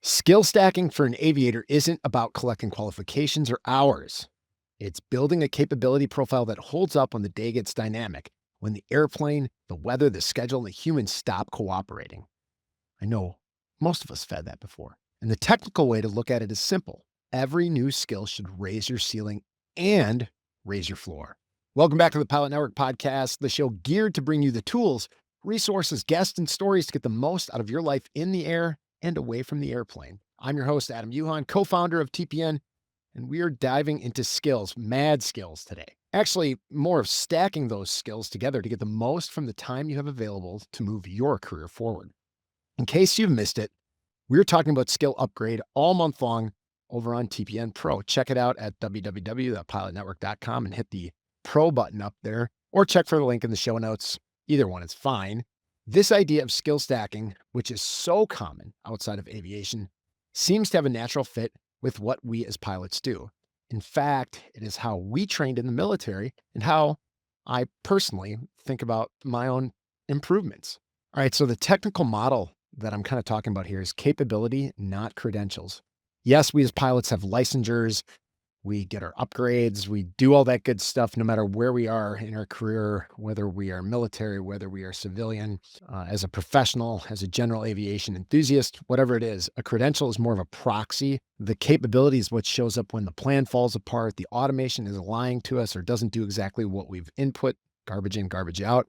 Skill stacking for an aviator isn't about collecting qualifications or hours. It's building a capability profile that holds up when the day gets dynamic, when the airplane, the weather, the schedule, and the humans stop cooperating. I know most of us have had that before. And the technical way to look at it is simple. Every new skill should raise your ceiling and raise your floor. Welcome back to the Pilot Network podcast, the show geared to bring you the tools, resources, guests, and stories to get the most out of your life in the air and away from the airplane. I'm your host, Adam Uhan, co-founder of TPN, and we are diving into skills, mad skills today. Actually, more of stacking those skills together to get the most from the time you have available to move your career forward. In case you've missed it, we're talking about skill upgrade all month long over on TPN Pro. Check it out at www.pilotnetwork.com and hit the Pro button up there, or check for the link in the show notes. Either one is fine. This idea of skill stacking, which is so common outside of aviation, seems to have a natural fit with what we as pilots do. In fact, it is how we trained in the military and how I personally think about my own improvements. All right, so the technical model that I'm kind of talking about here is capability, not credentials. Yes, we as pilots have licensures. We get our upgrades. We do all that good stuff no matter where we are in our career, whether we are military, whether we are civilian, as a professional, as a general aviation enthusiast, whatever it is. A credential is more of a proxy. The capability is what shows up when the plan falls apart, the automation is lying to us or doesn't do exactly what we've input, garbage in, garbage out.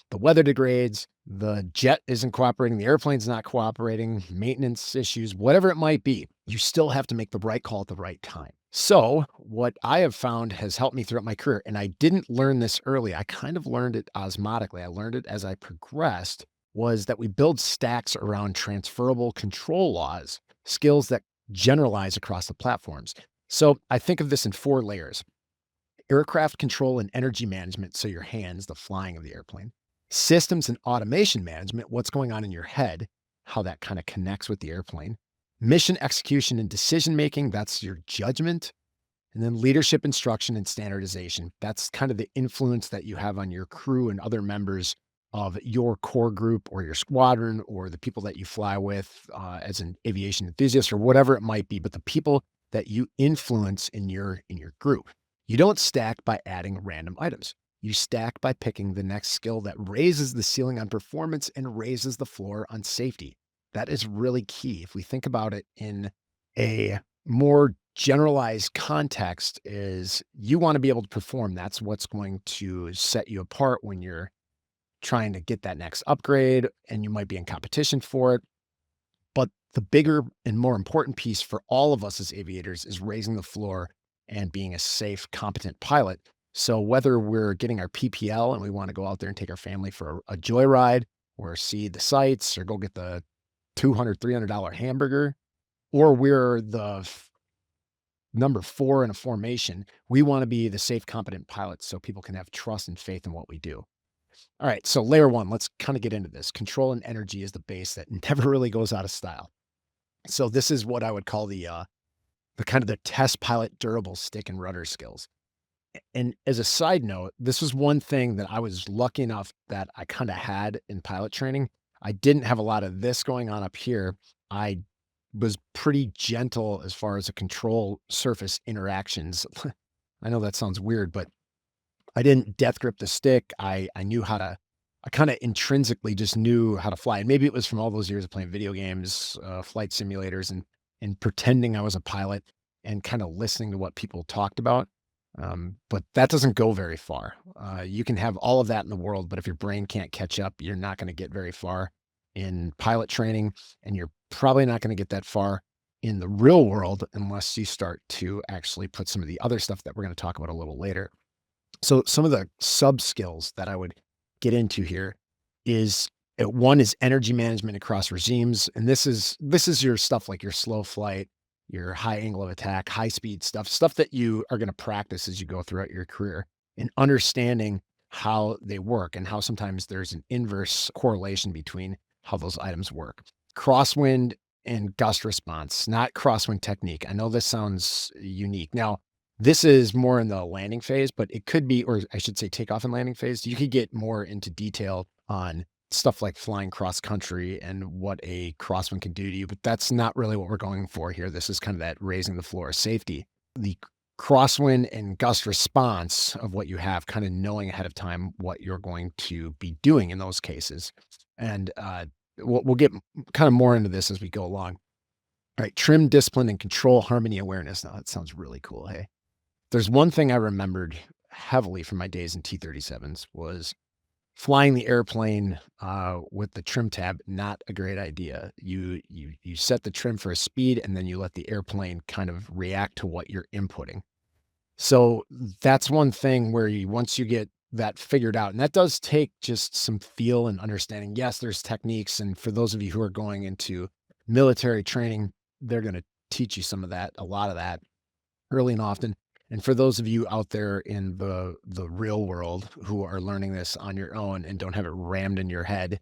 The weather degrades, the jet isn't cooperating, the airplane's not cooperating, maintenance issues, whatever it might be, you still have to make the right call at the right time. So what I have found has helped me throughout my career, and I didn't learn this early, I kind of learned it osmotically, I learned it as I progressed, was that we build stacks around transferable control laws, skills that generalize across the platforms. So I think of this in 4 layers: aircraft control and energy management, so your hands, the flying of the airplane; systems and automation management, what's going on in your head, how that kind of connects with the airplane; mission execution and decision making, that's your judgment; and then leadership, instruction, and standardization. That's kind of the influence that you have on your crew and other members of your core group or your squadron or the people that you fly with as an aviation enthusiast or whatever it might be, but the people that you influence in your group. You don't stack by adding random items. You stack by picking the next skill that raises the ceiling on performance and raises the floor on safety. That is really key. If we think about it in a more generalized context, is you want to be able to perform. That's what's going to set you apart when you're trying to get that next upgrade and you might be in competition for it. But the bigger and more important piece for all of us as aviators is raising the floor and being a safe, competent pilot. So whether we're getting our PPL and we want to go out there and take our family for a joyride or see the sights or go get the $200, $300 hamburger, or we're the number 4 in a formation, we want to be the safe, competent pilots so people can have trust and faith in what we do. All right, so layer 1, let's kind of get into this. Control and energy is the base that never really goes out of style. So this is what I would call the kind of the test pilot durable stick and rudder skills. And as a side note, this was one thing that I was lucky enough that I kind of had in pilot training. I didn't have a lot of this going on up here. I was pretty gentle as far as the control surface interactions. I know that sounds weird, but I didn't death grip the stick. I knew how to, I kind of intrinsically just knew how to fly. And maybe it was from all those years of playing video games, flight simulators, and pretending I was a pilot and kind of listening to what people talked about. But that doesn't go very far. You can have all of that in the world, but if your brain can't catch up, you're not going to get very far in pilot training, and you're probably not going to get that far in the real world unless you start to actually put some of the other stuff that we're going to talk about a little later. So some of the sub skills that I would get into here is one is energy management across regimes. And this is your stuff like your slow flight, your high angle of attack, high speed stuff that you are going to practice as you go throughout your career, and understanding how they work and how sometimes there's an inverse correlation between how those items work. Crosswind and gust response, not crosswind technique. I know this sounds unique. Now, this is more in the landing phase, but it could be, or I should say takeoff and landing phase. You could get more into detail on stuff like flying cross country and what a crosswind can do to you, but that's not really what we're going for here. This is kind of that raising the floor of safety. The crosswind and gust response of what you have, kind of knowing ahead of time what you're going to be doing in those cases. And we'll get kind of more into this as we go along. All right, trim, discipline, and control harmony awareness. Now that sounds really cool. Hey, there's one thing I remembered heavily from my days in T-37s was flying the airplane with the trim tab. Not a great idea. You set the trim for a speed, and then you let the airplane kind of react to what you're inputting. So that's one thing where once you get that figured out, and that does take just some feel and understanding. Yes, there's techniques, and for those of you who are going into military training, they're going to teach you some of that, a lot of that, early and often. And for those of you out there in the real world who are learning this on your own and don't have it rammed in your head,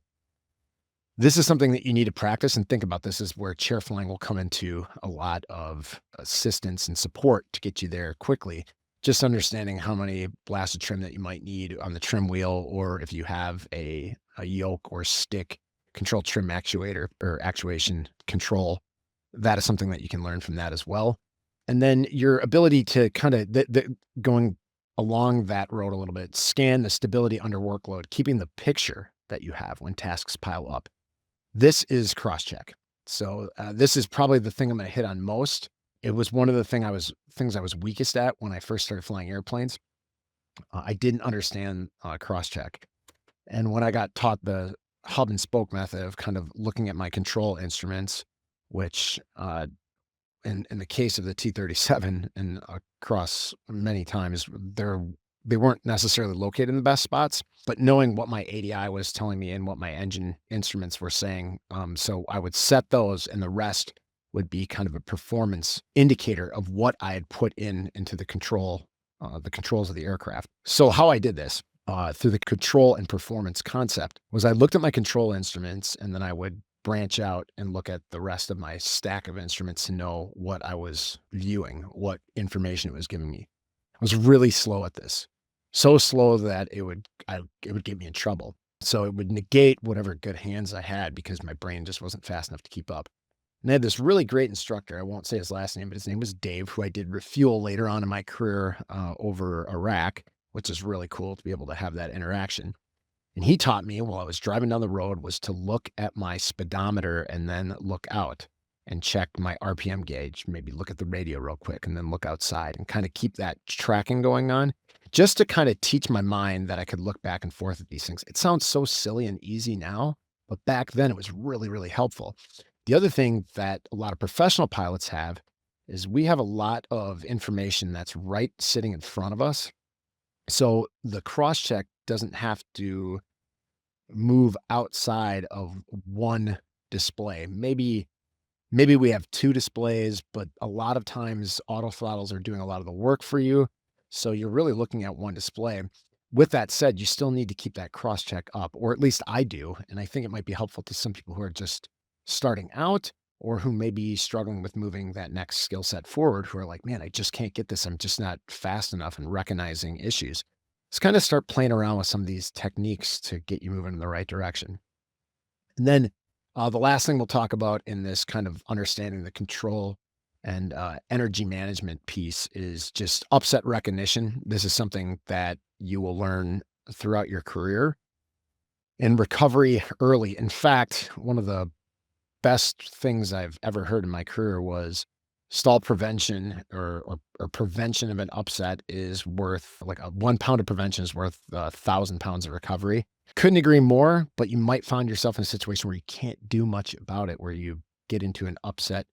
this is something that you need to practice and think about. This is where chair flying will come into a lot of assistance and support to get you there quickly. Just understanding how many blasts of trim that you might need on the trim wheel, or if you have a yoke or stick control trim actuator or actuation control, that is something that you can learn from that as well. And then your ability to kind of going along that road a little bit, scan the stability under workload, keeping the picture that you have when tasks pile up. This is cross-check. So this is probably the thing I'm going to hit on most. It was one of the things I was weakest at when I first started flying airplanes. I didn't understand cross-check. And when I got taught the hub and spoke method of kind of looking at my control instruments, which in the case of the T-37 and across many times, they weren't necessarily located in the best spots, but knowing what my ADI was telling me and what my engine instruments were saying. So I would set those, and the rest would be kind of a performance indicator of what I had put into the controls of the aircraft. So how I did this through the control and performance concept was I looked at my control instruments, and then I would branch out and look at the rest of my stack of instruments to know what I was viewing, what information it was giving me. I was really slow at this. So slow that it would get me in trouble. So it would negate whatever good hands I had because my brain just wasn't fast enough to keep up. And I had this really great instructor. I won't say his last name, but his name was Dave, who I did refuel later on in my career over Iraq, which is really cool to be able to have that interaction. And he taught me while I was driving down the road was to look at my speedometer and then look out and check my RPM gauge, maybe look at the radio real quick and then look outside and kind of keep that tracking going on, just to kind of teach my mind that I could look back and forth at these things. It sounds so silly and easy now, but back then it was really, really helpful. The other thing that a lot of professional pilots have is we have a lot of information that's right sitting in front of us. So the cross check doesn't have to move outside of one display. Maybe we have two displays, but a lot of times auto throttles are doing a lot of the work for you. So you're really looking at one display. With that said, you still need to keep that cross check up, or at least I do. And I think it might be helpful to some people who are just starting out or who may be struggling with moving that next skill set forward, who are like, man, I just can't get this. I'm just not fast enough in recognizing issues. Let's kind of start playing around with some of these techniques to get you moving in the right direction. And then the last thing we'll talk about in this kind of understanding the control and energy management piece is just upset recognition. This is something that you will learn throughout your career and recovery early. In fact, one of the best things I've ever heard in my career was stall prevention or prevention of an upset is worth like 1 pound of prevention is worth 1,000 pounds of recovery. Couldn't agree more, but you might find yourself in a situation where you can't do much about it, where you get into an upset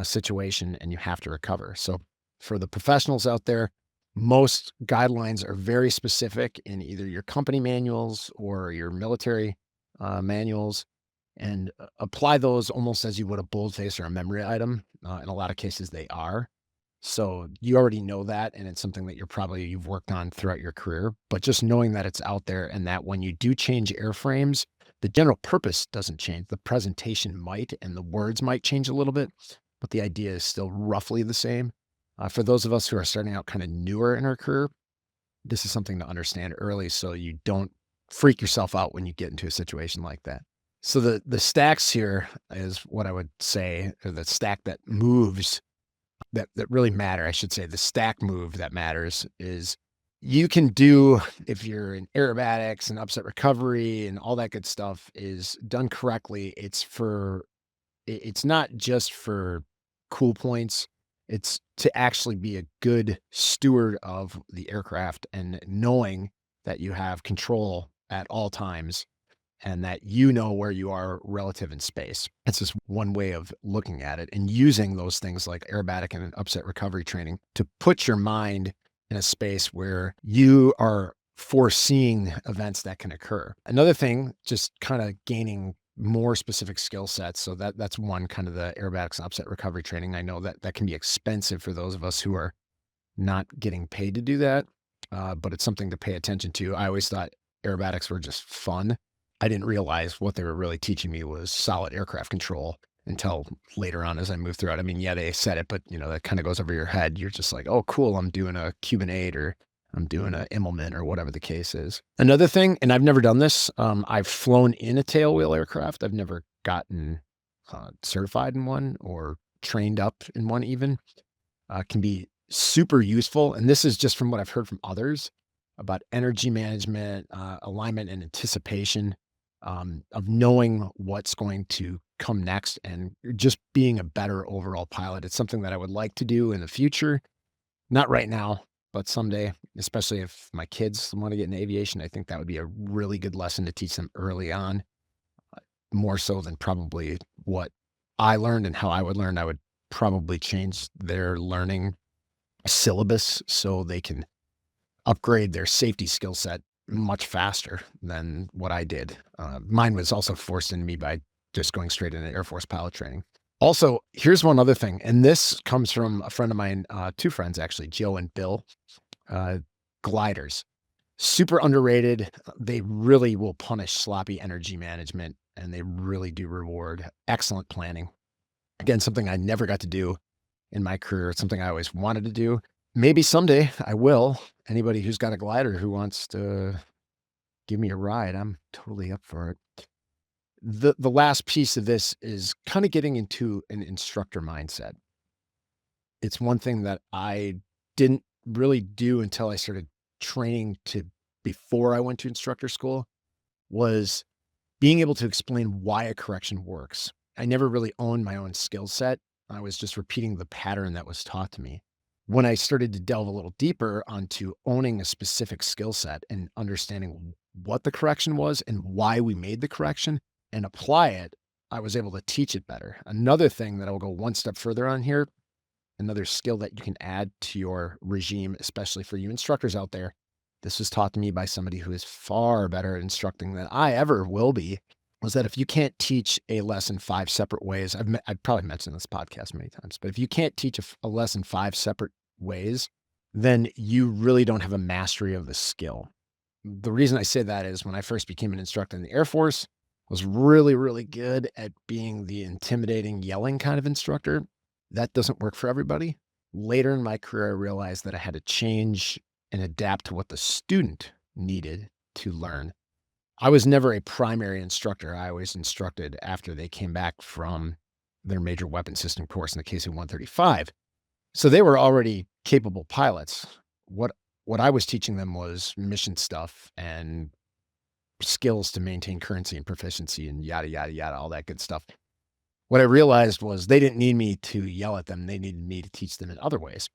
situation and you have to recover. So for the professionals out there, most guidelines are very specific in either your company manuals or your military manuals, and apply those almost as you would a boldface or a memory item. In a lot of cases, they are. So you already know that, and it's something that you've worked on throughout your career. But just knowing that it's out there and that when you do change airframes, the general purpose doesn't change. The presentation might, and the words might change a little bit, but the idea is still roughly the same. For those of us who are starting out kind of newer in our career, this is something to understand early so you don't freak yourself out when you get into a situation like that. So the stacks here is what I would say, or the stack that moves that really matter. I should say the stack move that matters is you can do if you're in aerobatics and upset recovery and all that good stuff is done correctly. It's not just for cool points. It's to actually be a good steward of the aircraft and knowing that you have control at all times and that you know where you are relative in space. It's just one way of looking at it and using those things like aerobatic and upset recovery training to put your mind in a space where you are foreseeing events that can occur. Another thing, just kind of gaining more specific skill sets. So that's one kind of the aerobatics and upset recovery training. I know that that can be expensive for those of us who are not getting paid to do that, but it's something to pay attention to. I always thought aerobatics were just fun. I didn't realize what they were really teaching me was solid aircraft control until later on as I moved through it. I mean, yeah, they said it, but that kind of goes over your head. You're just like, oh, cool. I'm doing a Cuban 8 or I'm doing a Immelman or whatever the case is. Another thing, and I've never done this. I've flown in a tailwheel aircraft. I've never gotten certified in one or trained up in one even. Can be super useful. And this is just from what I've heard from others about energy management, alignment and anticipation, of knowing what's going to come next and just being a better overall pilot. It's something that I would like to do in the future. Not right now, but someday, especially if my kids want to get into aviation. I think that would be a really good lesson to teach them early on, more so than probably what I learned and how I would learn. I would probably change their learning syllabus so they can upgrade their safety skill set much faster than what I did. Mine was also forced into me by just going straight into Air Force pilot training. Also, here's one other thing, and this comes from a friend of mine, two friends actually, Joe and Bill. Gliders, super underrated. They really will punish sloppy energy management, and they really do reward excellent planning. Again, something I never got to do in my career. It's something I always wanted to do. Maybe someday I will. Anybody who's got a glider who wants to give me a ride, I'm totally up for it. The last piece of this is kind of getting into an instructor mindset. It's one thing that I didn't really do until I started training to before I went to instructor school was being able to explain why a correction works. I never really owned my own skill set. I was just repeating the pattern that was taught to me. When I started to delve a little deeper onto owning a specific skill set and understanding what the correction was and why we made the correction and apply it, I was able to teach it better. Another thing that I'll go one step further on here, another skill that you can add to your regime, especially for you instructors out there. This was taught to me by somebody who is far better at instructing than I ever will be, was that if you can't teach a lesson 5 separate ways, I've probably mentioned this podcast many times, but if you can't teach a lesson 5 separate ways, then you really don't have a mastery of the skill. The reason I say that is when I first became an instructor in the Air Force, I was really, really good at being the intimidating, yelling kind of instructor. That doesn't work for everybody. Later in my career, I realized that I had to change and adapt to what the student needed to learn. I was never a primary instructor. I always instructed after they came back from their major weapon system course in the KC-135. So they were already capable pilots. What I was teaching them was mission stuff and skills to maintain currency and proficiency and yada, yada, yada, all that good stuff. What I realized was they didn't need me to yell at them. They needed me to teach them in other ways.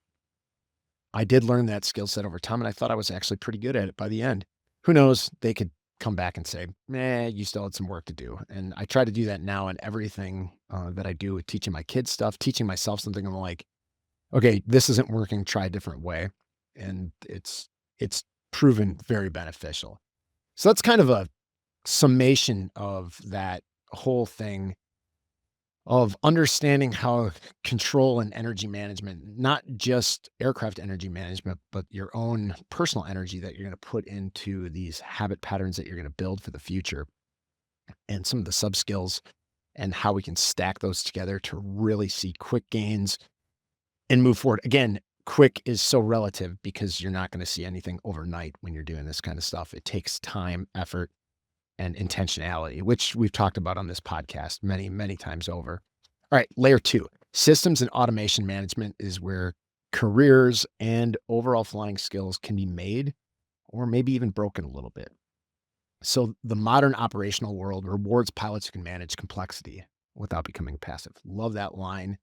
I did learn that skill set over time, and I thought I was actually pretty good at it by the end. Who knows? They could come back and say, you still had some work to do. And I try to do that now in everything that I do with teaching my kids stuff, teaching myself something. I'm like, okay, this isn't working. Try a different way. And it's proven very beneficial. So that's kind of a summation of that whole thing of understanding how control and energy management, not just aircraft energy management, but your own personal energy that you're going to put into these habit patterns that you're going to build for the future, and some of the sub skills and how we can stack those together to really see quick gains and move forward. Again, quick is so relative because you're not going to see anything overnight when you're doing this kind of stuff. It takes time, effort, and intentionality, which we've talked about on this podcast many, many times over. All right, layer two, systems and automation management is where careers and overall flying skills can be made or maybe even broken a little bit. So the modern operational world rewards pilots who can manage complexity without becoming passive. Love that line.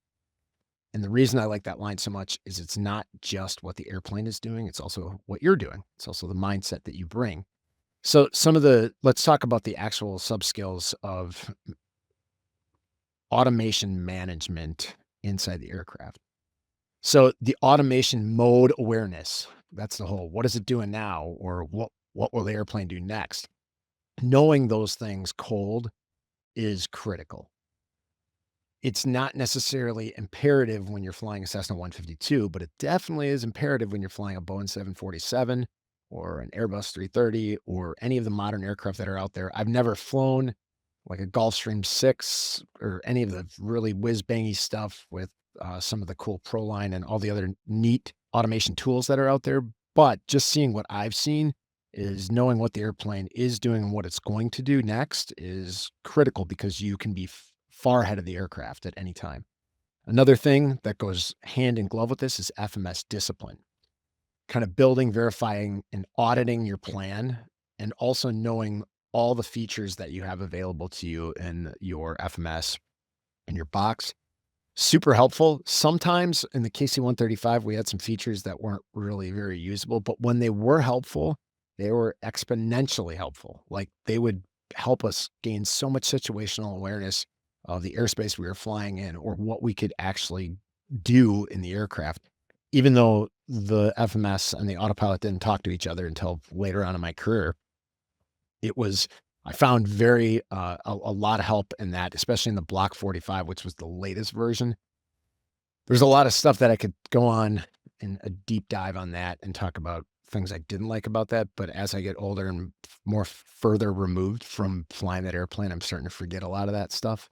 And the reason I like that line so much is it's not just what the airplane is doing, it's also what you're doing. It's also the mindset that you bring. So let's talk about the actual sub skills of automation management inside the aircraft. So the automation mode awareness, that's the whole, what is it doing now? Or what will the airplane do next? Knowing those things cold is critical. It's not necessarily imperative when you're flying a Cessna 152, but it definitely is imperative when you're flying a Boeing 747 or an Airbus 330 or any of the modern aircraft that are out there. I've never flown like a Gulfstream 6 or any of the really whiz-bangy stuff with some of the cool ProLine and all the other neat automation tools that are out there. But just seeing what I've seen is knowing what the airplane is doing and what it's going to do next is critical because you can be far ahead of the aircraft at any time. Another thing that goes hand in glove with this is FMS discipline, kind of building, verifying, and auditing your plan, and also knowing all the features that you have available to you in your FMS and your box. Super helpful. Sometimes in the KC-135, we had some features that weren't really very usable, but when they were helpful, they were exponentially helpful. Like they would help us gain so much situational awareness of the airspace we were flying in or what we could actually do in the aircraft. Even though the FMS and the autopilot didn't talk to each other until later on in my career, I found a lot of help in that, especially in the Block 45, which was the latest version. There's a lot of stuff that I could go on in a deep dive on that and talk about things I didn't like about that. But as I get older and more further removed from flying that airplane, I'm starting to forget a lot of that stuff.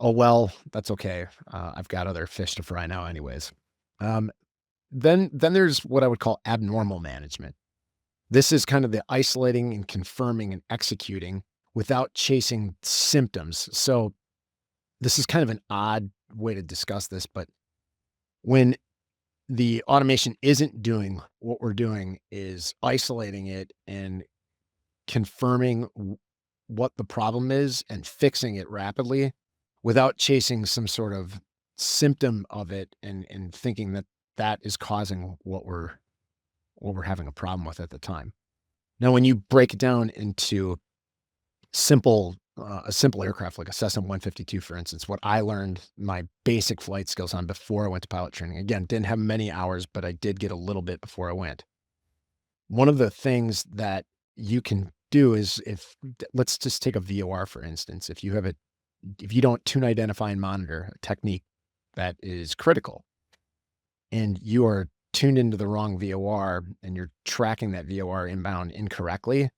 Oh, well, that's okay. I've got other fish to fry now anyways. Um, then there's what I would call abnormal management. This is kind of the isolating and confirming and executing without chasing symptoms. So this is kind of an odd way to discuss this, but when the automation isn't doing what we're doing is isolating it and confirming what the problem is and fixing it rapidly without chasing some sort of symptom of it and thinking that that is causing what we're having a problem with at the time. Now, when you break it down into a simple aircraft like a Cessna 152, for instance, what I learned my basic flight skills on before I went to pilot training. Again, didn't have many hours, but I did get a little bit before I went. One of the things that you can do is let's just take a VOR, for instance. If you don't tune, identify, and monitor a technique that is critical and you are tuned into the wrong VOR and you're tracking that VOR inbound incorrectly,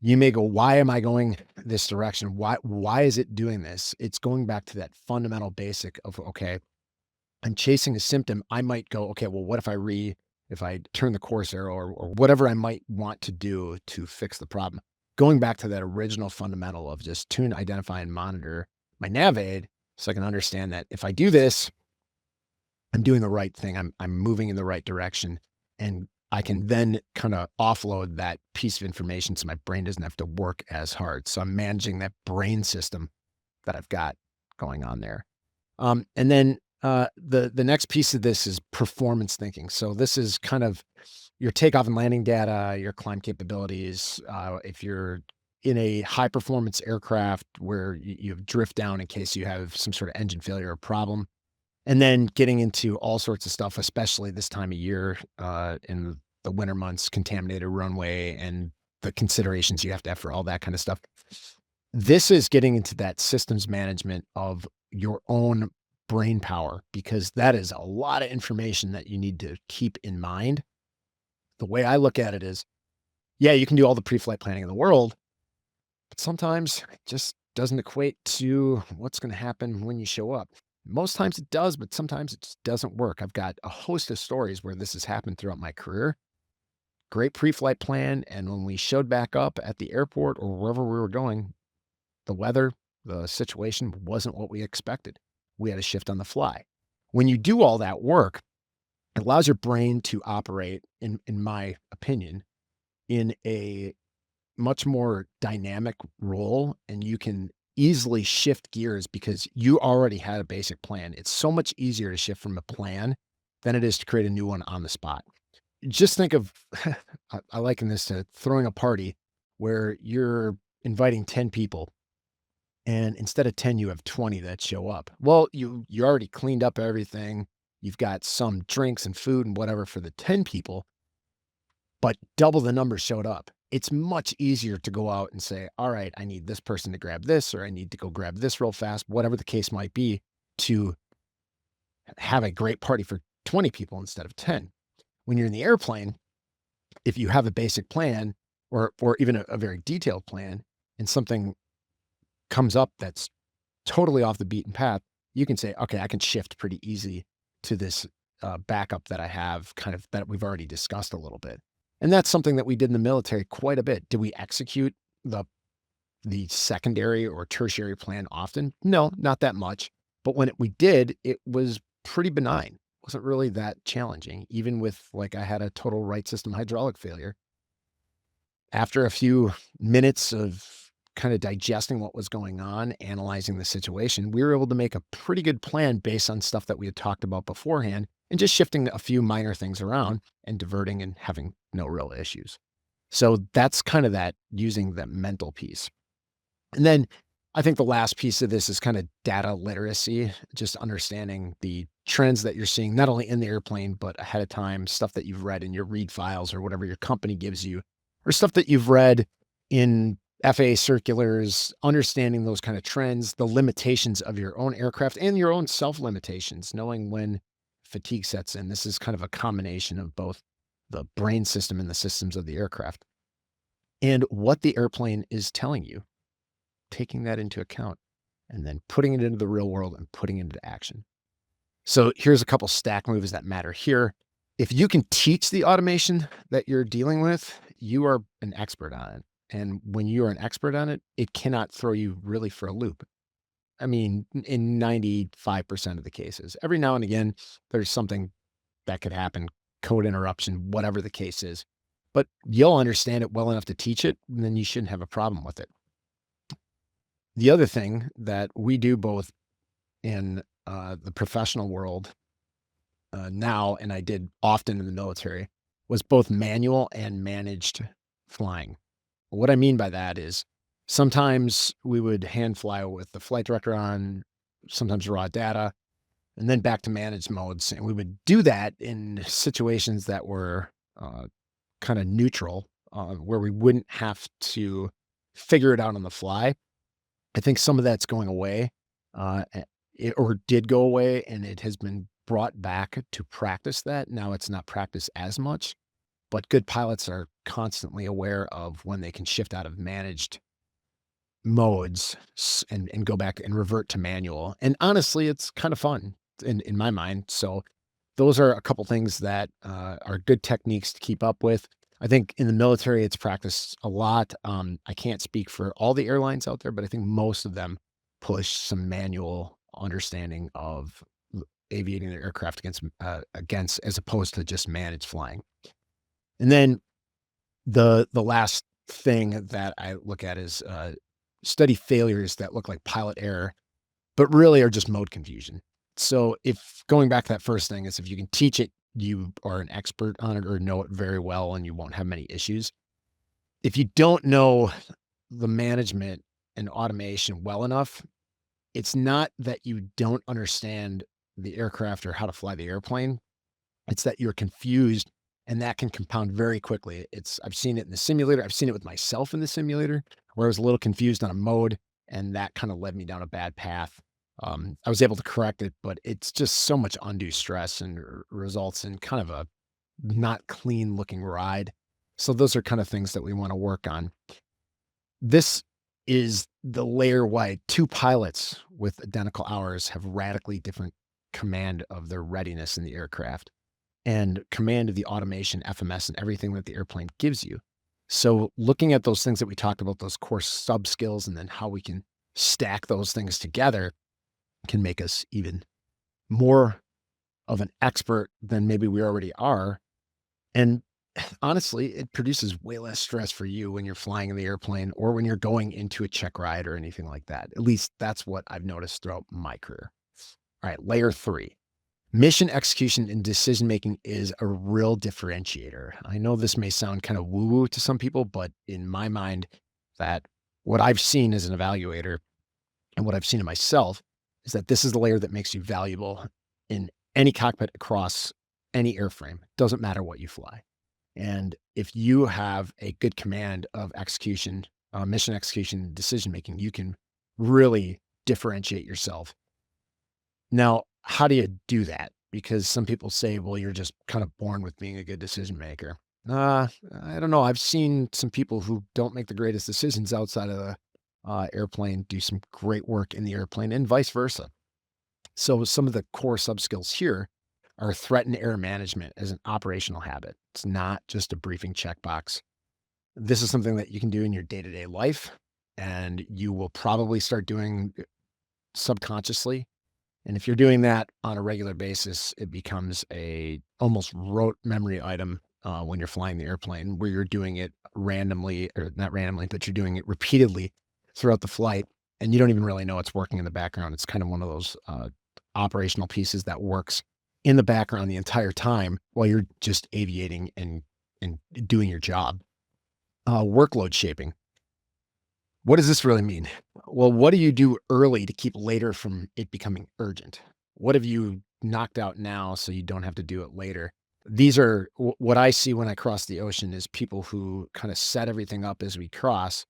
you may go, why am I going this direction? Why is it doing this? It's going back to that fundamental basic of, okay, I'm chasing a symptom. I might go, okay, well, what if I turn the course arrow or whatever I might want to do to fix the problem? Going back to that original fundamental of just tune, identify, and monitor my nav aid so I can understand that if I do this, I'm doing the right thing. I'm moving in the right direction. And I can then kind of offload that piece of information so my brain doesn't have to work as hard. So I'm managing that brain system that I've got going on there. And then the next piece of this is performance thinking. So this is kind of your takeoff and landing data, your climb capabilities. If you're in a high performance aircraft where you drift down in case you have some sort of engine failure or problem. And then getting into all sorts of stuff, especially this time of year in the winter months, contaminated runway and the considerations you have to have for all that kind of stuff. This is getting into that systems management of your own brain power, because that is a lot of information that you need to keep in mind. The way I look at it is, yeah, you can do all the pre-flight planning in the world, but sometimes it just doesn't equate to what's going to happen when you show up. Most times it does, but sometimes it just doesn't work. I've got a host of stories where this has happened throughout my career. Great pre-flight plan, and when we showed back up at the airport or wherever we were going, the weather, the situation wasn't what we expected. We had to shift on the fly. When you do all that work, it allows your brain to operate, in my opinion, in a much more dynamic role, and you can easily shift gears because you already had a basic plan. It's so much easier to shift from a plan than it is to create a new one on the spot. Just think of I liken this to throwing a party where you're inviting 10 people and instead of 10 you have 20 that show up. Well, you already cleaned up everything. You've got some drinks and food and whatever for the 10 people, but double the number showed up. It's much easier to go out and say, all right, I need this person to grab this, or I need to go grab this real fast, whatever the case might be, to have a great party for 20 people instead of 10. When you're in the airplane, if you have a basic plan or even a very detailed plan and something comes up that's totally off the beaten path, you can say, okay, I can shift pretty easy to this backup that I have kind of that we've already discussed a little bit. And that's something that we did in the military quite a bit. Did we execute the secondary or tertiary plan often? No, not that much. But when we did, it was pretty benign. It wasn't really that challenging, even with like I had a total right system hydraulic failure. After a few minutes of kind of digesting what was going on, analyzing the situation, we were able to make a pretty good plan based on stuff that we had talked about beforehand and just shifting a few minor things around and diverting and having no real issues. So that's kind of that using the mental piece. And then I think the last piece of this is kind of data literacy, just understanding the trends that you're seeing, not only in the airplane, but ahead of time, stuff that you've read in your read files or whatever your company gives you, or stuff that you've read in FAA circulars, understanding those kind of trends, the limitations of your own aircraft and your own self limitations, knowing when fatigue sets in. This is kind of a combination of both the brain system and the systems of the aircraft and what the airplane is telling you, taking that into account and then putting it into the real world and putting it into action. So here's a couple stack moves that matter here. If you can teach the automation that you're dealing with, you are an expert on it. And when you are an expert on it, it cannot throw you really for a loop. I mean, in 95% of the cases, every now and again, there's something that could happen, code interruption, whatever the case is. But you'll understand it well enough to teach it, and then you shouldn't have a problem with it. The other thing that we do both in the professional world now, and I did often in the military, was both manual and managed flying. What I mean by that is sometimes we would hand fly with the flight director on, sometimes raw data, and then back to managed modes. And we would do that in situations that were kind of neutral, where we wouldn't have to figure it out on the fly. I think some of that's going away, or did go away, and it has been brought back to practice that. Now it's not practiced as much, but good pilots are constantly aware of when they can shift out of managed modes and go back and revert to manual. And honestly, it's kind of fun in my mind. So those are a couple things that are good techniques to keep up with. I think in the military, it's practiced a lot. I can't speak for all the airlines out there, but I think most of them push some manual understanding of aviating their aircraft against as opposed to just managed flying. And then the last thing that I look at is study failures that look like pilot error, but really are just mode confusion. So if going back to that first thing is if you can teach it, you are an expert on it or know it very well and you won't have many issues. If you don't know the management and automation well enough, it's not that you don't understand the aircraft or how to fly the airplane. It's that you're confused and that can compound very quickly. I've seen it in the simulator. I've seen it with myself in the simulator where I was a little confused on a mode and that kind of led me down a bad path. I was able to correct it, but it's just so much undue stress and results in kind of a not clean looking ride. So those are kind of things that we want to work on. This is the layer why two pilots with identical hours have radically different command of their readiness in the aircraft and command of the automation, FMS, and everything that the airplane gives you. So, looking at those things that we talked about, those core sub skills, and then how we can stack those things together can make us even more of an expert than maybe we already are. And honestly, it produces way less stress for you when you're flying in the airplane or when you're going into a check ride or anything like that. At least that's what I've noticed throughout my career. All right, layer three. Mission execution and decision making is a real differentiator. I know this may sound kind of woo woo to some people, but in my mind, that what I've seen as an evaluator and what I've seen in myself is that this is the layer that makes you valuable in any cockpit across any airframe. Doesn't matter what you fly. And if you have a good command of execution, mission execution, decision making, you can really differentiate yourself. Now, how do you do that? Because some people say, well, you're just kind of born with being a good decision maker. I don't know. I've seen some people who don't make the greatest decisions outside of the airplane do some great work in the airplane and vice versa. So, some of the core sub skills here are threat and error management as an operational habit. It's not just a briefing checkbox. This is something that you can do in your day to day life, and you will probably start doing subconsciously. And if you're doing that on a regular basis, it becomes a almost rote memory item when you're flying the airplane, where you're doing it randomly, or not randomly, but you're doing it repeatedly throughout the flight, and you don't even really know it's working in the background. It's kind of one of those operational pieces that works in the background the entire time while you're just aviating and doing your job. Workload shaping. What does this really mean? Well, what do you do early to keep later from it becoming urgent? What have you knocked out now so you don't have to do it later? These are what I see when I cross the ocean is people who kind of set everything up as we cross.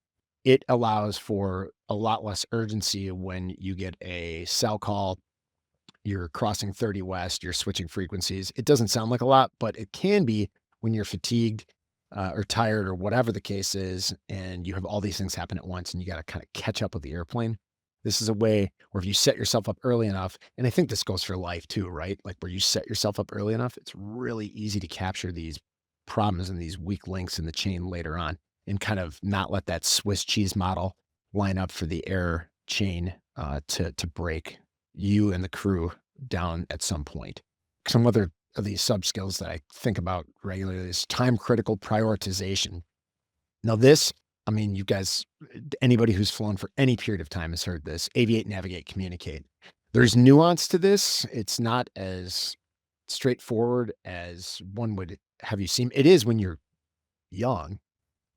It allows for a lot less urgency when you get a cell call, you're crossing 30 west, you're switching frequencies. It doesn't sound like a lot, but it can be when you're fatigued or tired or whatever the case is, and you have all these things happen at once and you got to kind of catch up with the airplane. This is a way where if you set yourself up early enough, and I think this goes for life too, right? Like where you set yourself up early enough, it's really easy to capture these problems and these weak links in the chain later on and kind of not let that Swiss cheese model line up for the error chain to break you and the crew down at some point. Some other of these sub skills that I think about regularly is time critical prioritization. Now, this, I mean, you guys, anybody who's flown for any period of time has heard this: aviate, navigate, communicate. There's nuance to this. It's not as straightforward as one would have you seem. It is when you're young,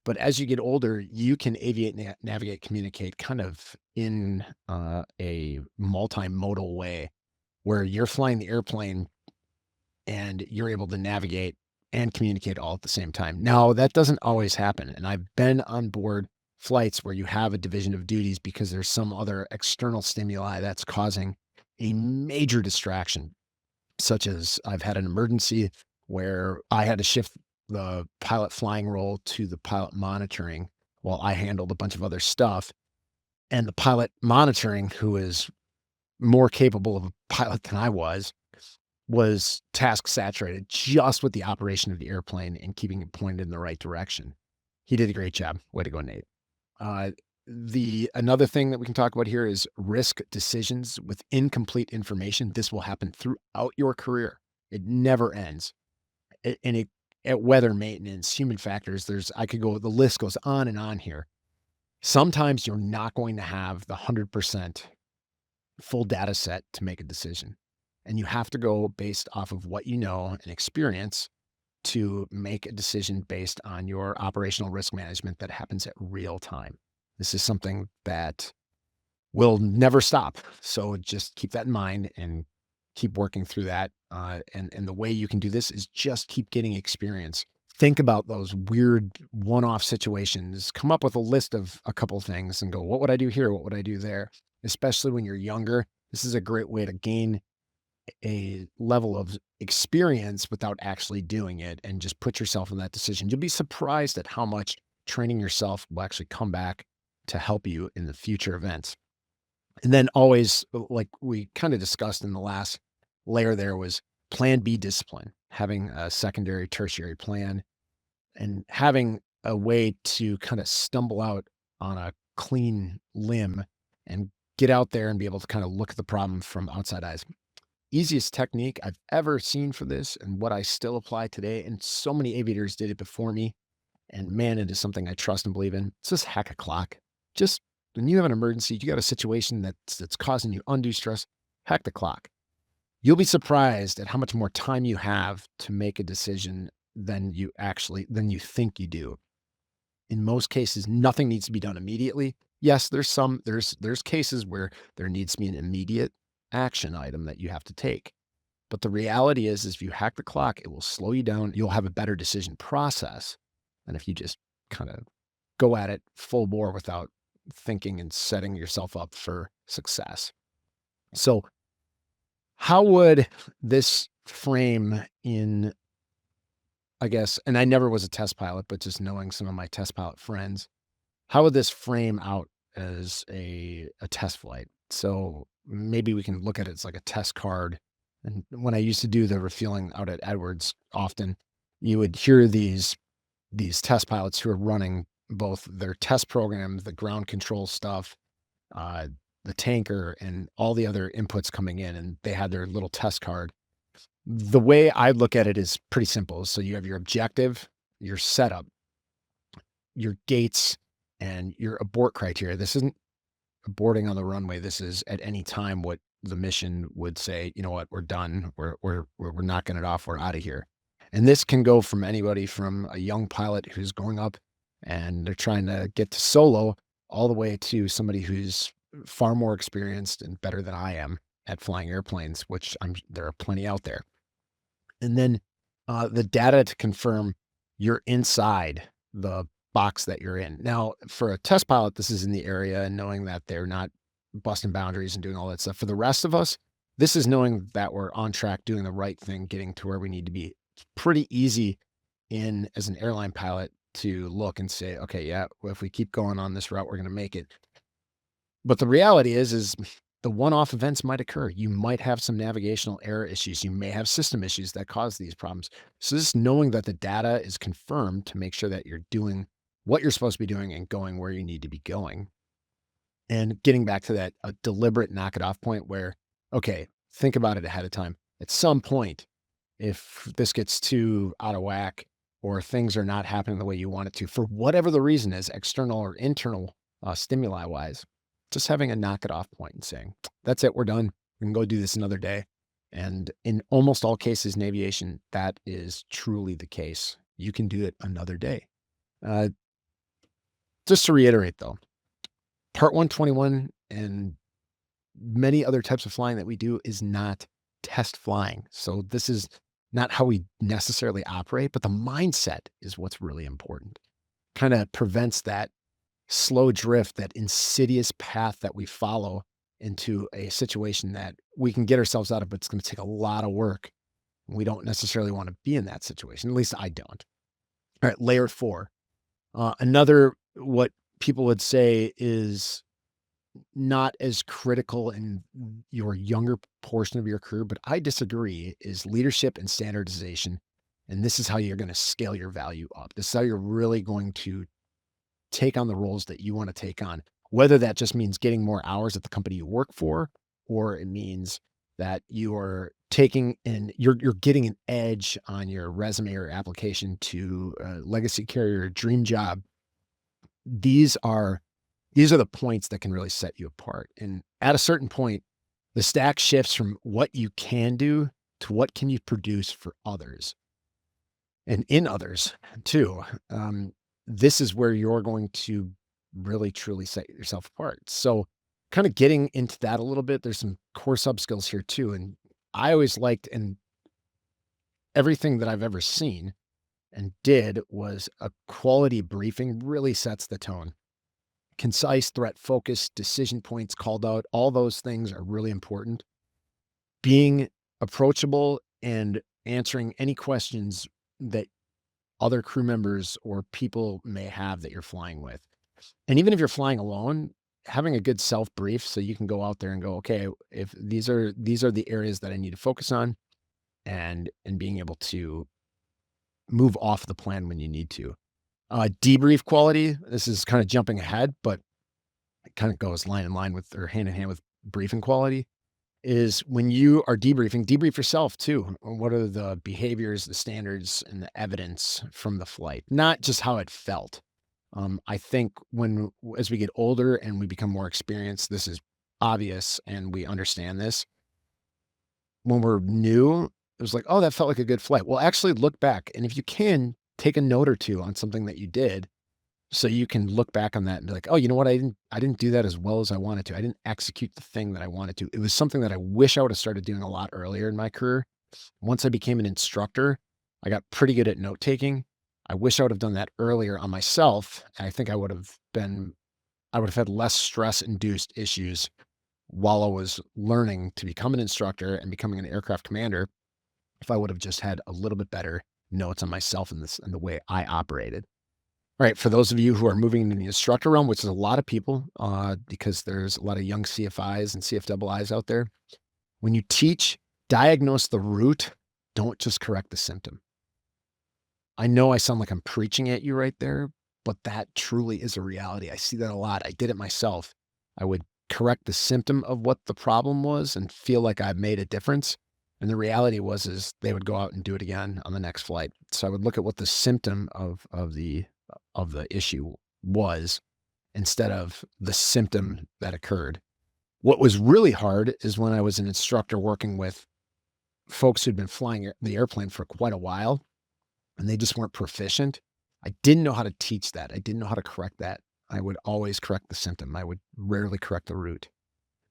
but as you get older, you can aviate, navigate, communicate kind of in a multimodal way where you're flying the airplane and you're able to navigate and communicate all at the same time. Now, that doesn't always happen. And I've been on board flights where you have a division of duties because there's some other external stimuli that's causing a major distraction, such as I've had an emergency where I had to shift the pilot flying role to the pilot monitoring while I handled a bunch of other stuff. And the pilot monitoring, who is more capable of a pilot than I was task saturated just with the operation of the airplane and keeping it pointed in the right direction. He did a great job. Way to go, Nate. Uh, the another thing that we can talk about here is risk decisions with incomplete information. This will happen throughout your career. It never ends. At weather maintenance, human factors, the list goes on and on here. Sometimes you're not going to have the 100% full data set to make a decision. And you have to go based off of what you know and experience to make a decision based on your operational risk management that happens at real time. This is something that will never stop. So just keep that in mind and keep working through that. And the way you can do this is just keep getting experience. Think about those weird one-off situations. Come up with a list of a couple things and go, what would I do here? What would I do there? Especially when you're younger. This is a great way to gain a level of experience without actually doing it and just put yourself in that decision. You'll be surprised at how much training yourself will actually come back to help you in the future events. And then always, like we kind of discussed in the last layer there, was plan B discipline, having a secondary, tertiary plan, and having a way to kind of stumble out on a clean limb and get out there and be able to kind of look at the problem from outside eyes. Easiest technique I've ever seen for this, and what I still apply today, and so many aviators did it before me, and man, it is something I trust and believe in. It's just hack a clock. Just when you have an emergency, you got a situation that's causing you undue stress, hack the clock. You'll be surprised at how much more time you have to make a decision than you think you do. In most cases, nothing needs to be done immediately. Yes, there's cases where there needs to be an immediate action item that you have to take. But the reality is if you hack the clock, it will slow you down. You'll have a better decision process than if you just kind of go at it full bore without thinking and setting yourself up for success. So, how would this frame in, I guess, and I never was a test pilot, but just knowing some of my test pilot friends, how would this frame out as a test flight? So maybe we can look at it as like a test card. And when I used to do the refueling out at Edwards, often you would hear these test pilots who are running both their test program, the ground control stuff, uh, the tanker, and all the other inputs coming in, and they had their little test card. The way I look at it is pretty simple. So you have your objective, your setup, your gates, and your abort criteria. This isn't aborting on the runway. This is at any time what the mission would say, you know what, we're done. We're knocking it off. We're out of here. And this can go from anybody from a young pilot who's going up and they're trying to get to solo all the way to somebody who's far more experienced and better than I am at flying airplanes, which there are plenty out there. And then the data to confirm you're inside the box that you're in. Now, for a test pilot, this is in the area and knowing that they're not busting boundaries and doing all that stuff. For the rest of us, this is knowing that we're on track, doing the right thing, getting to where we need to be. It's pretty easy as an airline pilot to look and say, okay, yeah, well, if we keep going on this route, we're going to make it. But the reality is the one-off events might occur. You might have some navigational error issues. You may have system issues that cause these problems. So just knowing that the data is confirmed to make sure that you're doing what you're supposed to be doing and going where you need to be going. And getting back to that, a deliberate knock it off point where, okay, think about it ahead of time. At some point, if this gets too out of whack or things are not happening the way you want it to, for whatever the reason is, external or internal stimuli wise, just having a knock it off point and saying, that's it, we're done. We can go do this another day. And in almost all cases in aviation, that is truly the case. You can do it another day. Just to reiterate though, Part 121 and many other types of flying that we do is not test flying. So this is not how we necessarily operate, but the mindset is what's really important. Kind of prevents that slow drift, that insidious path that we follow into a situation that we can get ourselves out of, but it's going to take a lot of work. We don't necessarily want to be in that situation. At least I don't. All right, layer 4. Another, what people would say is not as critical in your younger portion of your career, but I disagree, is leadership and standardization. And this is how you're going to scale your value up. This is how you're really going to take on the roles that you want to take on, whether that just means getting more hours at the company you work for, or it means that you are taking and you're getting an edge on your resume or application to a legacy carrier dream job. These are the points that can really set you apart. And at a certain point, the stack shifts from what you can do to what can you produce for others and in others too. This is where you're going to really truly set yourself apart. So kind of getting into that a little bit, there's some core sub skills here too. And I always liked, and everything that I've ever seen and did was a quality briefing really sets the tone. Concise, threat focused, decision points called out, all those things are really important. Being approachable and answering any questions that other crew members or people may have that you're flying with. And even if you're flying alone, having a good self brief so you can go out there and go, okay, if these are the areas that I need to focus on, and being able to move off the plan when you need to. Debrief quality. This is kind of jumping ahead, but it kind of goes line in line with or hand in hand with briefing quality. Is when you are debriefing, debrief yourself too. What are the behaviors, the standards, and the evidence from the flight? Not just how it felt. I think as we get older and we become more experienced, this is obvious and we understand this. When we're new, it was like, oh, that felt like a good flight. Well, actually look back. And if you can, take a note or two on something that you did so you can look back on that and be like, oh, you know what? I didn't do that as well as I wanted to. I didn't execute the thing that I wanted to. It was something that I wish I would have started doing a lot earlier in my career. Once I became an instructor, I got pretty good at note taking. I wish I would have done that earlier on myself. I think I would have had less stress induced issues while I was learning to become an instructor and becoming an aircraft commander if I would have just had a little bit better notes on myself and the way I operated. All right, for those of you who are moving into the instructor realm, which is a lot of people, because there's a lot of young CFIs and CFIIs out there, when you teach, diagnose the root, don't just correct the symptom. I know I sound like I'm preaching at you right there, but that truly is a reality. I see that a lot. I did it myself. I would correct the symptom of what the problem was and feel like I made a difference. And the reality is they would go out and do it again on the next flight. So I would look at what the symptom of the issue was instead of the symptom that occurred. What was really hard is when I was an instructor working with folks who'd been flying the airplane for quite a while and they just weren't proficient. I didn't know how to teach that. I didn't know how to correct that. I would always correct the symptom. I would rarely correct the root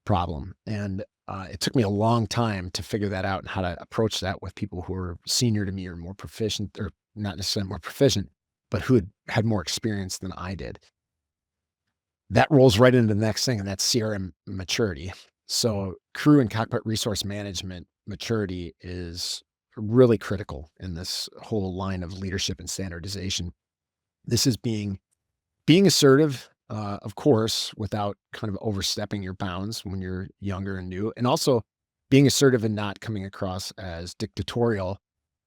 problem. And it took me a long time to figure that out and how to approach that with people who are senior to me or more proficient, or not necessarily more proficient, but who had more experience than I did. That rolls right into the next thing, and that's CRM maturity. So crew and cockpit resource management maturity is really critical in this whole line of leadership and standardization. This is being assertive, of course, without kind of overstepping your bounds when you're younger and new, and also being assertive and not coming across as dictatorial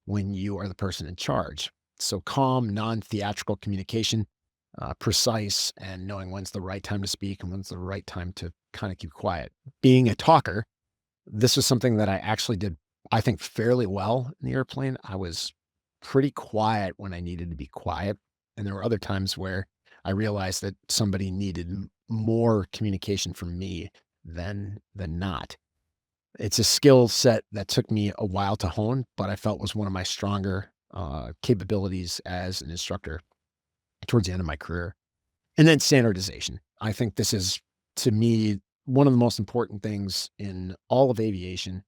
when you are the person in charge. So calm, non-theatrical communication, precise, and knowing when's the right time to speak and when's the right time to kind of keep quiet. Being a talker, this was something that I actually did, I think, fairly well in the airplane. I was pretty quiet when I needed to be quiet. And there were other times where I realized that somebody needed more communication from me than not. It's a skill set that took me a while to hone, but I felt was one of my stronger capabilities as an instructor towards the end of my career. And then standardization. I think this is, to me, one of the most important things in all of aviation.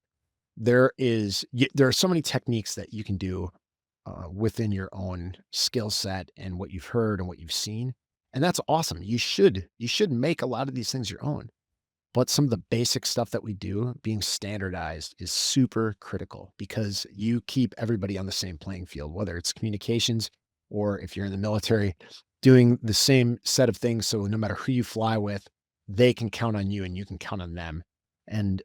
There are so many techniques that you can do within your own skill set and what you've heard and what you've seen. And that's awesome. You should make a lot of these things your own. But some of the basic stuff that we do being standardized is super critical because you keep everybody on the same playing field, whether it's communications or if you're in the military, doing the same set of things. So no matter who you fly with, they can count on you and you can count on them. And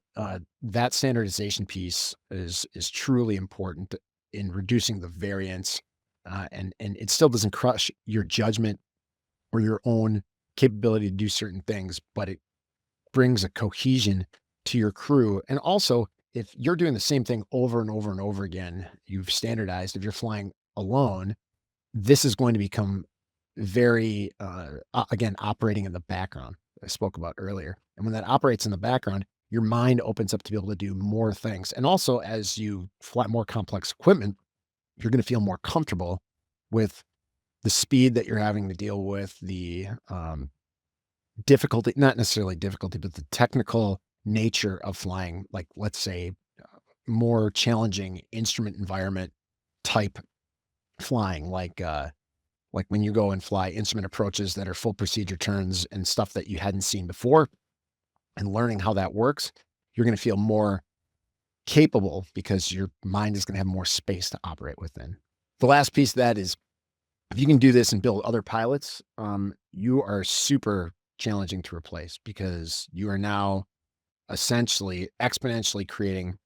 that standardization piece is truly important in reducing the variance, and it still doesn't crush your judgment or your own capability to do certain things, but it brings a cohesion to your crew. And also, if you're doing the same thing over and over and over again, you've standardized. If you're flying alone, this is going to become very, again, operating in the background, I spoke about earlier. And when that operates in the background, your mind opens up to be able to do more things. And also, as you fly more complex equipment, you're going to feel more comfortable with the speed that you're having to deal with, the difficulty, not necessarily difficulty, but the technical nature of flying, like, let's say, more challenging instrument environment type flying, like when you go and fly instrument approaches that are full procedure turns and stuff that you hadn't seen before and learning how that works, you're going to feel more capable because your mind is going to have more space to operate within. The last piece of that is If you can do this and build other pilots, you are super challenging to replace because you are now essentially exponentially creating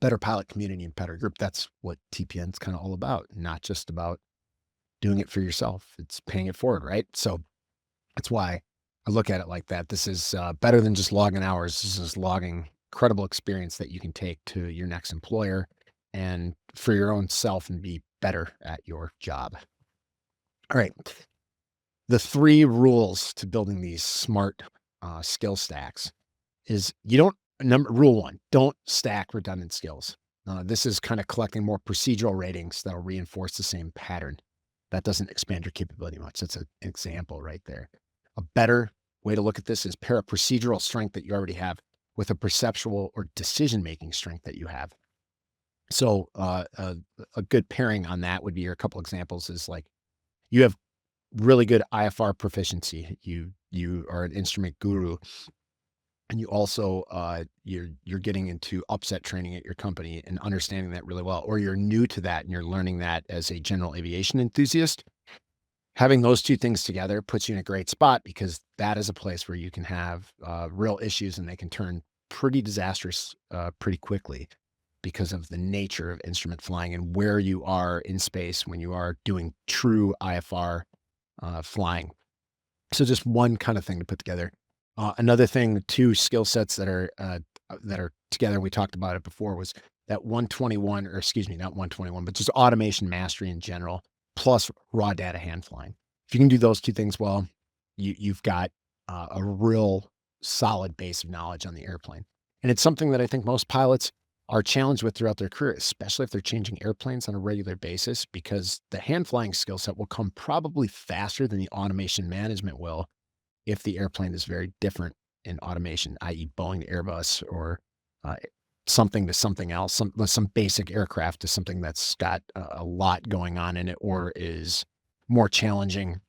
better pilot community and better group. That's what TPN is kind of all about, not just about doing it for yourself. It's paying it forward, right? So that's why I look at it like that. This is better than just logging hours. This is logging credible experience that you can take to your next employer and for your own self and be better at your job. All right. The 3 rules to building these smart, skill stacks is you don't rule 1, don't stack redundant skills. This is kinda collecting more procedural ratings that'll reinforce the same pattern. That doesn't expand your capability much. That's an example right there. A better way to look at this is pair a procedural strength that you already have with a perceptual or decision-making strength that you have. So, a good pairing on that would be, or a couple examples is, like, you have really good IFR proficiency. You are an instrument guru, and you also you're getting into upset training at your company and understanding that really well, or you're new to that and you're learning that as a general aviation enthusiast. Having those 2 things together puts you in a great spot because that is a place where you can have real issues and they can turn pretty disastrous pretty quickly because of the nature of instrument flying and where you are in space when you are doing true IFR flying. So just one kind of thing to put together. Another thing, the 2 skill sets that are together, we talked about it before, was that 121, or excuse me, not 121, but just automation mastery in general, plus raw data hand flying. If you can do those 2 things well, you've got a real solid base of knowledge on the airplane. And it's something that I think most pilots are challenged with throughout their career, especially if they're changing airplanes on a regular basis, because the hand flying skill set will come probably faster than the automation management will if the airplane is very different in automation, i.e. Boeing to Airbus, or uh, something to something else, some basic aircraft to something that's got a lot going on in it, or is more challenging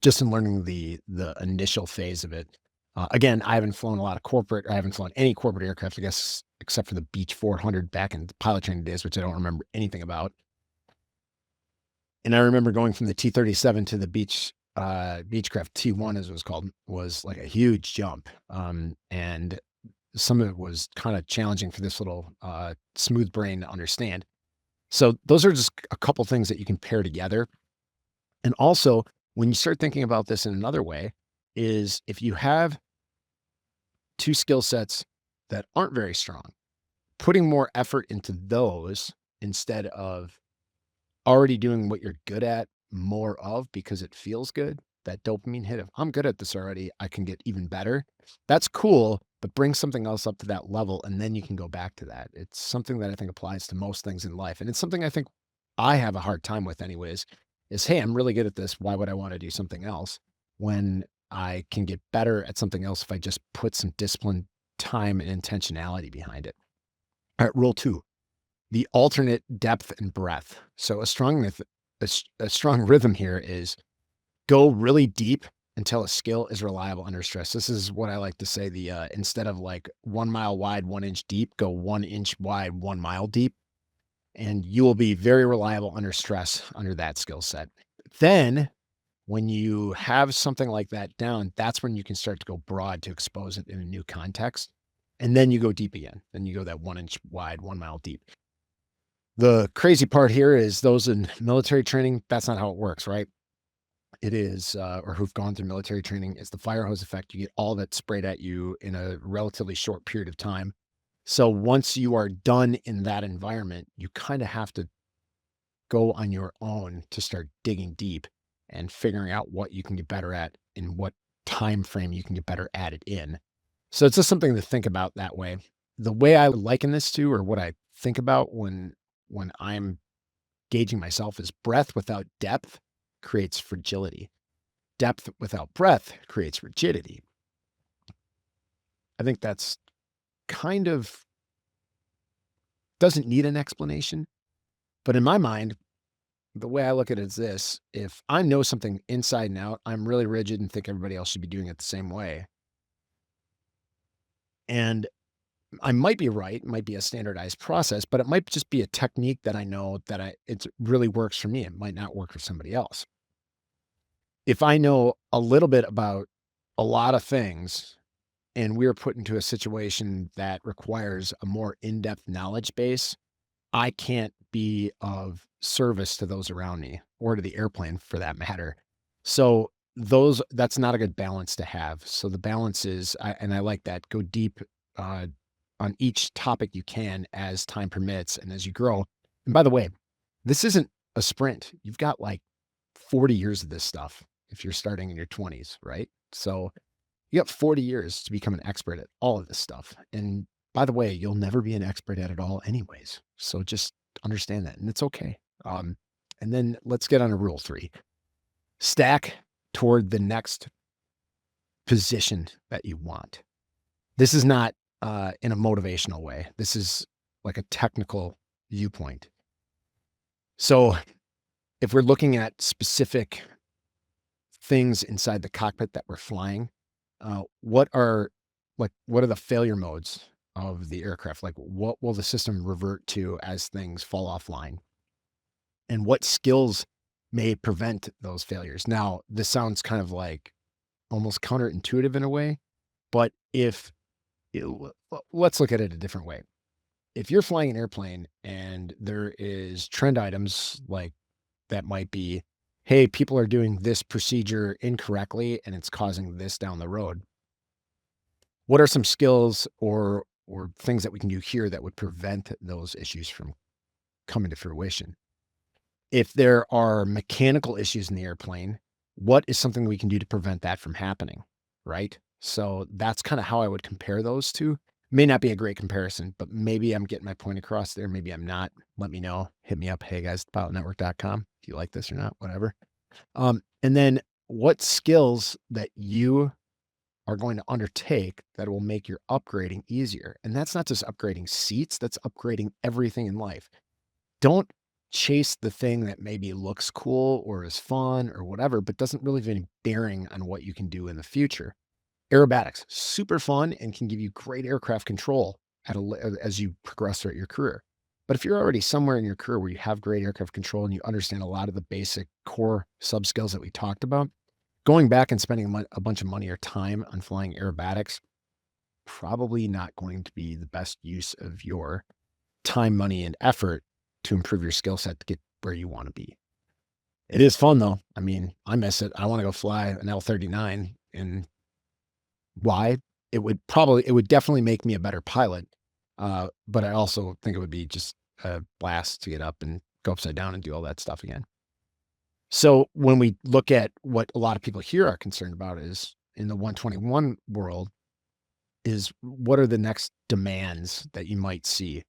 just in learning the initial phase of it. Again, I haven't flown a lot of corporate, I haven't flown any corporate aircraft, I guess, except for the Beech 400 back in the pilot training days, which I don't remember anything about. And I remember going from the T-37 to the Beechcraft T1, as it was called, was like a huge jump. And some of it was kind of challenging for this little smooth brain to understand. So those are just a couple things that you can pair together. And also, when you start thinking about this in another way, is if you have 2 skill sets that aren't very strong, putting more effort into those instead of already doing what you're good at more of because it feels good, that dopamine hit of, "I'm good at this already, I can get even better." That's cool, but bring something else up to that level, and then you can go back to that. It's something that I think applies to most things in life, and it's something I think I have a hard time with anyways, is, "Hey, I'm really good at this, why would I wanna do something else when I can get better at something else if I just put some discipline, time, and intentionality behind it?" Alright, rule 2. The alternate depth and breadth. So a strong rhythm here is go really deep until a skill is reliable under stress. This is what I like to say, instead of like 1 mile wide, 1 inch deep, go 1 inch wide, 1 mile deep, and you will be very reliable under stress under that skill set. Then when you have something like that down, that's when you can start to go broad to expose it in a new context. And then you go deep again. Then you go that 1 inch wide, 1 mile deep. The crazy part here is those in military training, that's not how it works, right? It is, or who've gone through military training, is the fire hose effect. You get all that sprayed at you in a relatively short period of time. So once you are done in that environment, you kind of have to go on your own to start digging deep and figuring out what you can get better at and what time frame you can get better at it in. So it's just something to think about that way. The way I liken this to, or what I think about when I'm gauging myself, is breadth without depth creates fragility. Depth without breadth creates rigidity. I think that's kind of doesn't need an explanation, but in my mind, the way I look at it is this: if I know something inside and out, I'm really rigid and think everybody else should be doing it the same way. And I might be right, it might be a standardized process, but it might just be a technique that I know that it really works for me. It might not work for somebody else. if I know a little bit about a lot of things and we're put into a situation that requires a more in-depth knowledge base, I can't be of service to those around me or to the airplane for that matter. So that's not a good balance to have. So the balance is, and I like that, go deep uh, on each topic you can as time permits and as you grow. And by the way, this isn't a sprint. You've got like 40 years of this stuff if you're starting in your 20s, right? So you got 40 years to become an expert at all of this stuff. And by the way, you'll never be an expert at it all anyways. So just understand that. And it's okay. And then let's get on to rule 3. Stack toward the next position that you want. This is not in a motivational way. This is like a technical viewpoint. So if we're looking at specific things inside the cockpit that we're flying, what are the failure modes of the aircraft? Like, what will the system revert to as things fall offline? And what skills may prevent those failures? Now, this sounds kind of like almost counterintuitive in a way, but let's look at it a different way. If you're flying an airplane and there is trend items like that might be, hey, people are doing this procedure incorrectly and it's causing this down the road. What are some skills or things that we can do here that would prevent those issues from coming to fruition? If there are mechanical issues in the airplane, what is something we can do to prevent that from happening, right? So that's kind of how I would compare those two. May not be a great comparison, but maybe I'm getting my point across there. Maybe I'm not. Let me know. Hit me up. Hey guys, pilotnetwork.com. If you like this or not, whatever. And then what skills that you are going to undertake that will make your upgrading easier. And that's not just upgrading seats, that's upgrading everything in life. Don't chase the thing that maybe looks cool or is fun or whatever, but doesn't really have any bearing on what you can do in the future. Aerobatics, super fun and can give you great aircraft control as you progress throughout your career. But if you're already somewhere in your career where you have great aircraft control and you understand a lot of the basic core sub skills that we talked about, going back and spending a bunch of money or time on flying aerobatics, probably not going to be the best use of your time, money, and effort to improve your skill set to get where you want to be. It is fun though. I mean, I miss it. I want to go fly an L-39, and why? It would definitely make me a better pilot. But I also think it would be just a blast to get up and go upside down and do all that stuff again. So when we look at what a lot of people here are concerned about is in the 121 world is what are the next demands that you might see?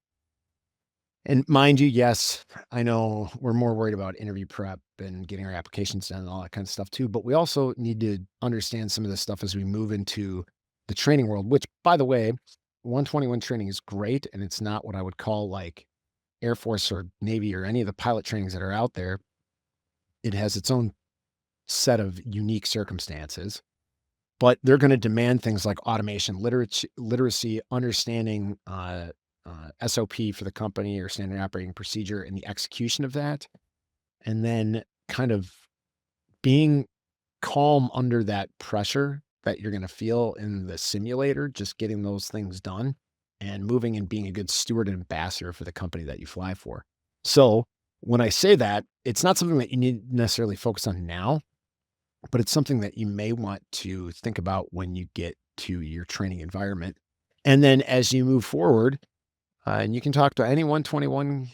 And mind you, yes, I know we're more worried about interview prep and getting our applications done and all that kind of stuff too, but we also need to understand some of this stuff as we move into the training world, which by the way, 121 training is great. And it's not what I would call like Air Force or Navy or any of the pilot trainings that are out there. It has its own set of unique circumstances, but they're going to demand things like automation, literacy, understanding, SOP for the company or standard operating procedure and the execution of that. And then kind of being calm under that pressure that you're going to feel in the simulator, just getting those things done and moving and being a good steward and ambassador for the company that you fly for. So when I say that, it's not something that you need to necessarily focus on now, but it's something that you may want to think about when you get to your training environment. And then as you move forward, and you can talk to any 121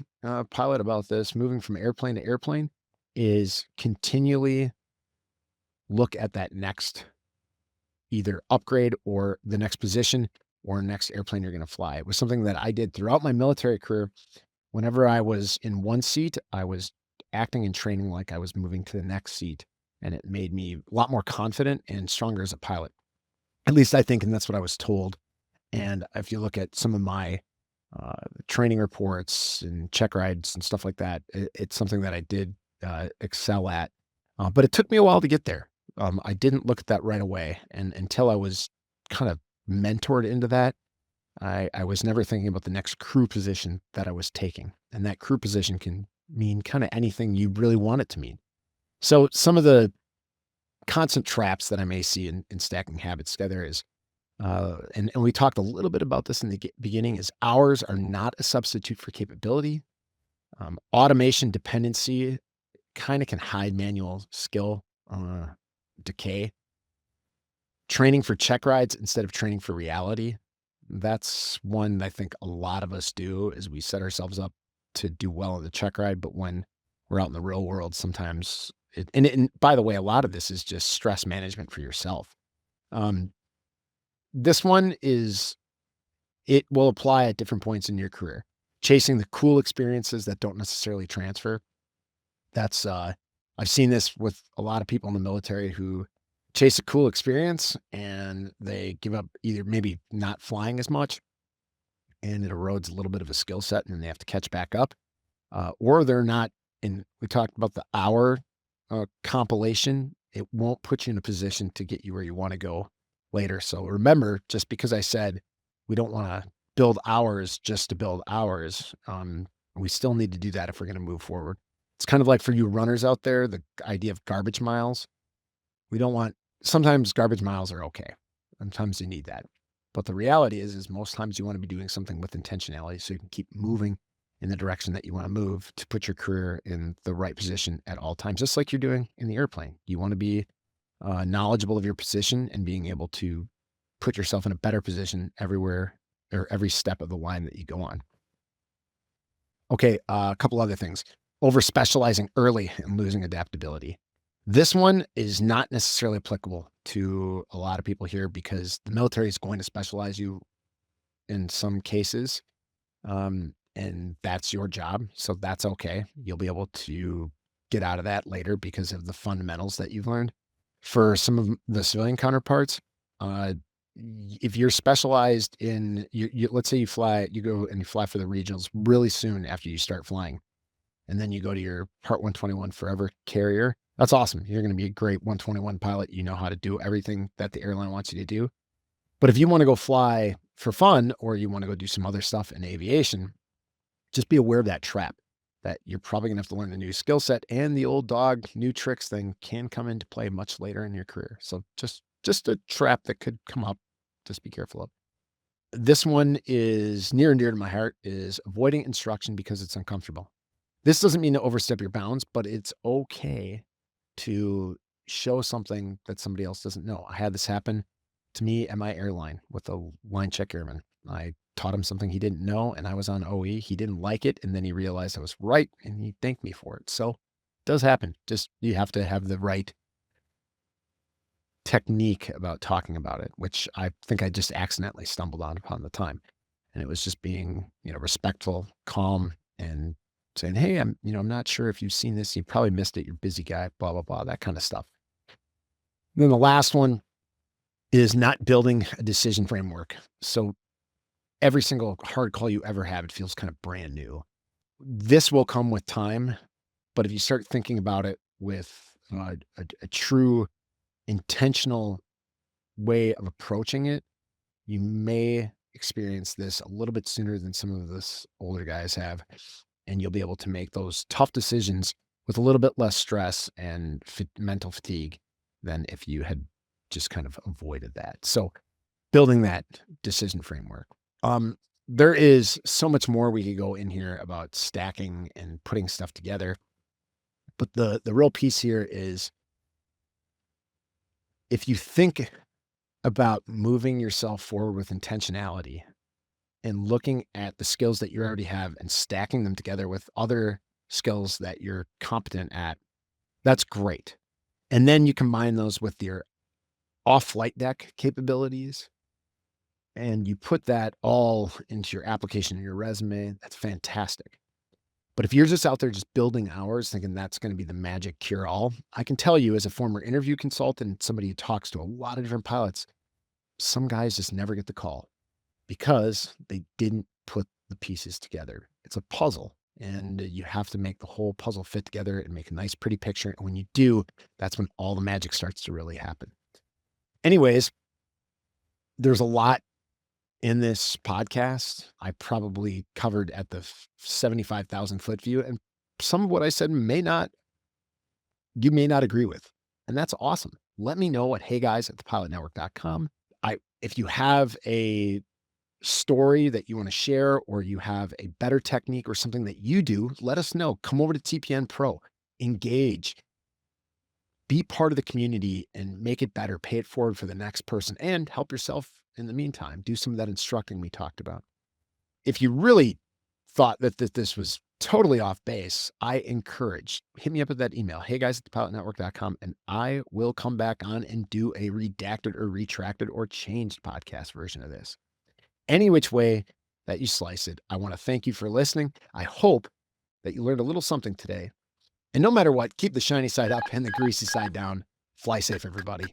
pilot about this, moving from airplane to airplane is continually look at that next either upgrade or the next position or next airplane you're going to fly. It was something that I did throughout my military career. Whenever I was in one seat, I was acting and training like I was moving to the next seat. And it made me a lot more confident and stronger as a pilot. At least I think, and that's what I was told. And if you look at some of my training reports and check rides and stuff like that, it's something that I did excel at. But it took me a while to get there. I didn't look at that right away. And until I was kind of mentored into that, I was never thinking about the next crew position that I was taking. And that crew position can mean kind of anything you really want it to mean. So some of the constant traps that I may see in stacking habits together is, and we talked a little bit about this in the beginning, is hours are not a substitute for capability. Automation dependency kind of can hide manual skill decay. Training for check rides instead of training for reality. That's one I think a lot of us do is we set ourselves up to do well in the check ride, but when we're out in the real world, sometimes and by the way, a lot of this is just stress management for yourself. Um, this one is it will apply at different points in your career. Chasing the cool experiences that don't necessarily transfer. That's I've seen this with a lot of people in the military who chase a cool experience and they give up either maybe not flying as much and it erodes a little bit of a skill set and then they have to catch back up. Or they're not in we talked about the hour compilation. It won't put you in a position to get you where you want to go later. So remember, just because I said we don't want to build hours just to build hours, we still need to do that if we're going to move forward. It's kind of like for you runners out there, the idea of garbage miles. We don't want sometimes garbage miles are okay. Sometimes you need that. But the reality is most times you want to be doing something with intentionality so you can keep moving in the direction that you want to move to put your career in the right position at all times, just like you're doing in the airplane. You want to be knowledgeable of your position and being able to put yourself in a better position everywhere or every step of the line that you go on. Okay, a couple other things. Over specializing early and losing adaptability. This one is not necessarily applicable to a lot of people here because the military is going to specialize you in some cases. And that's your job. So that's okay. You'll be able to get out of that later because of the fundamentals that you've learned. For some of the civilian counterparts, if you're specialized in, let's say you go and you fly for the regionals really soon after you start flying, and then you go to your Part 121 Forever carrier. That's awesome. You're going to be a great 121 pilot. You know how to do everything that the airline wants you to do. But if you want to go fly for fun or you want to go do some other stuff in aviation, just be aware of that trap that you're probably going to have to learn a new skill set and the old dog new tricks thing can come into play much later in your career. So just a trap that could come up. Just be careful of. This one is near and dear to my heart is avoiding instruction because it's uncomfortable. This doesn't mean to overstep your bounds, but it's okay to show something that somebody else doesn't know. I had this happen to me at my airline with a line check airman. I taught him something he didn't know, and I was on OE. He didn't like it, and then he realized I was right, and he thanked me for it. So it does happen. Just you have to have the right technique about talking about it, which I think I just accidentally stumbled on upon the time. And it was just being, respectful, calm, and saying, "Hey, I'm not sure if you've seen this. You probably missed it. You're a busy guy, blah, blah, blah," that kind of stuff. Then the last one is not building a decision framework. So every single hard call you ever have, it feels kind of brand new. This will come with time, but if you start thinking about it with a true intentional way of approaching it, you may experience this a little bit sooner than some of us older guys have. And you'll be able to make those tough decisions with a little bit less stress and mental fatigue than if you had just kind of avoided that. So building that decision framework. There is so much more we could go in here about stacking and putting stuff together. But the real piece here is if you think about moving yourself forward with intentionality and looking at the skills that you already have and stacking them together with other skills that you're competent at, that's great. And then you combine those with your off flight deck capabilities and you put that all into your application and your resume. That's fantastic. But if you're just out there just building hours thinking that's going to be the magic cure all, I can tell you as a former interview consultant, somebody who talks to a lot of different pilots, some guys just never get the call because they didn't put the pieces together. It's a puzzle and you have to make the whole puzzle fit together and make a nice, pretty picture. And when you do, that's when all the magic starts to really happen. Anyways, there's a lot in this podcast. I probably covered at the 75,000 foot view, and some of what I said you may not agree with. And that's awesome. let me know at heyguys@thepilotnetwork.com. If you have a story that you want to share, or you have a better technique or something that you do, let us know. Come over to TPN Pro, engage, be part of the community and make it better. Pay it forward for the next person and help yourself in the meantime. Do some of that instructing we talked about. If you really thought that this was totally off base, I encourage, hit me up with that email, heyguys@thepilotnetwork.com, and I will come back on and do a redacted or retracted or changed podcast version of this. Any which way that you slice it, I want to thank you for listening. I hope that you learned a little something today. And no matter what, keep the shiny side up and the greasy side down. Fly safe, everybody.